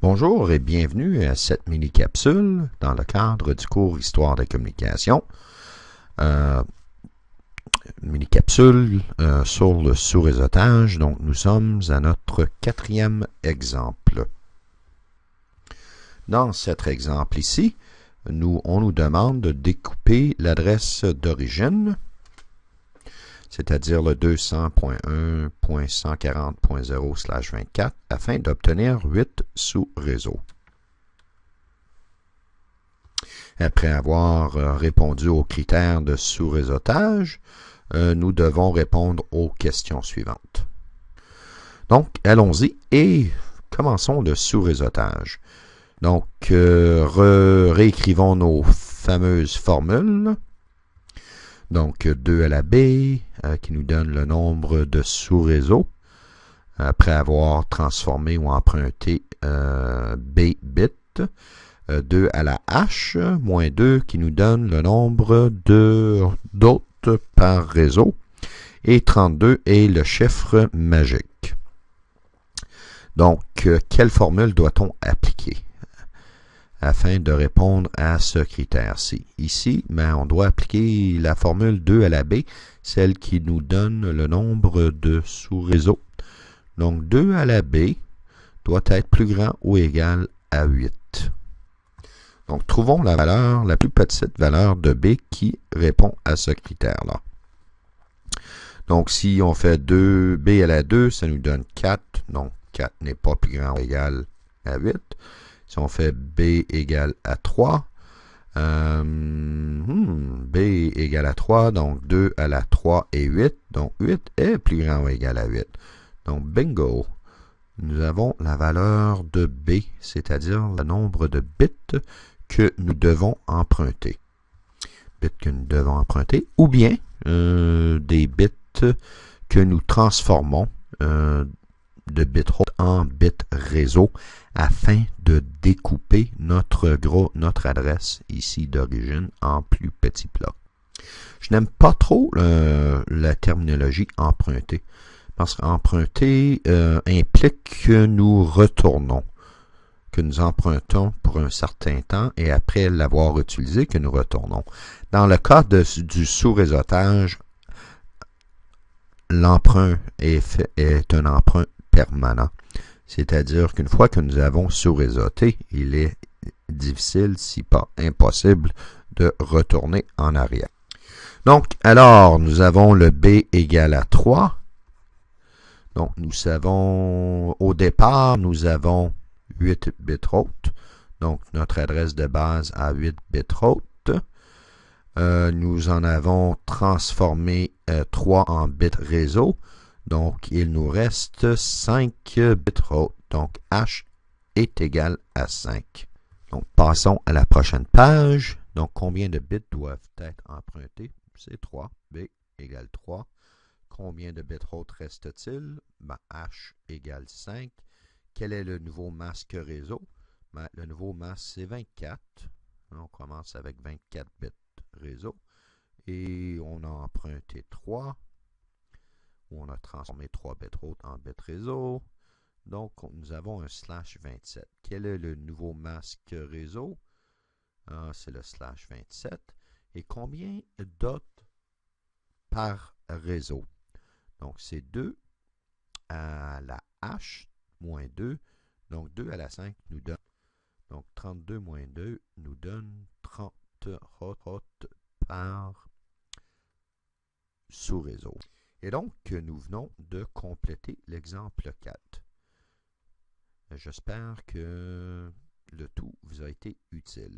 Bonjour et bienvenue à cette mini-capsule dans le cadre du cours Histoire des communications. Mini-capsule sur le sous-réseautage. Donc, nous sommes à notre 4e exemple. Dans cet exemple ici, on nous demande de découper l'adresse d'origine, c'est-à-dire le 200.1.140.0/24, afin d'obtenir 8 sous-réseaux. Après avoir répondu aux critères de sous-réseautage, nous devons répondre aux questions suivantes. Donc, allons-y et commençons le sous-réseautage. Donc, réécrivons nos fameuses formules. Donc, 2 à la B, qui nous donne le nombre de sous-réseaux, après avoir transformé ou emprunté B bits. 2 à la H, moins 2, qui nous donne le nombre d'hôtes par réseau. Et 32 est le chiffre magique. Donc, quelle formule doit-on appliquer afin de répondre à ce critère-ci? Ici, on doit appliquer la formule 2 à la B, celle qui nous donne le nombre de sous-réseaux. Donc, 2 à la B doit être plus grand ou égal à 8. Donc, trouvons la plus petite valeur de B qui répond à ce critère-là. Donc, si on fait 2B à la 2, ça nous donne 4. Donc, 4 n'est pas plus grand ou égal à 8. Si on fait B égale à 3, B égale à 3, donc 2 à la 3 et 8. Donc, 8 est plus grand ou égal à 8. Donc, bingo! Nous avons la valeur de B, c'est-à-dire le nombre de bits que nous devons emprunter. Bits que nous devons emprunter, ou bien des bits que nous transformons de bitrate en bits réseau afin de découper notre adresse ici d'origine en plus petits blocs. Je n'aime pas trop la terminologie emprunter, parce qu'emprunter implique que nous retournons, que nous empruntons pour un certain temps et après l'avoir utilisé, que nous retournons. Dans le cas du sous-réseautage, l'emprunt est un emprunt permanent. C'est-à-dire qu'une fois que nous avons sous-réseauté, il est difficile, si pas impossible, de retourner en arrière. Donc, alors, nous avons le B égale à 3. Donc, nous savons, au départ, nous avons 8 bitrate. Donc, notre adresse de base à 8 bitrate. Nous en avons transformé 3 en bits réseau. Donc, il nous reste 5 bitrate. Donc, H est égal à 5. Donc, passons à la prochaine page. Donc, combien de bits doivent être empruntés? C'est 3. B égale 3. Combien de bitrate reste-t-il? H égale 5. Quel est le nouveau masque réseau? Le nouveau masque, c'est 24. On commence avec 24 bits réseau. Et on a emprunté 3. Où on a transformé 3 bitrate en bits réseau. Donc, nous avons un /27. Quel est le nouveau masque réseau? C'est le /27. Et combien d'hôtes par réseau? Donc, c'est 2 à la H moins 2. Donc, 2 à la 5 nous donne. Donc, 32 moins 2 nous donne 30 hôtes par sous-réseau. Et donc, nous venons de compléter l'exemple 4. J'espère que le tout vous a été utile.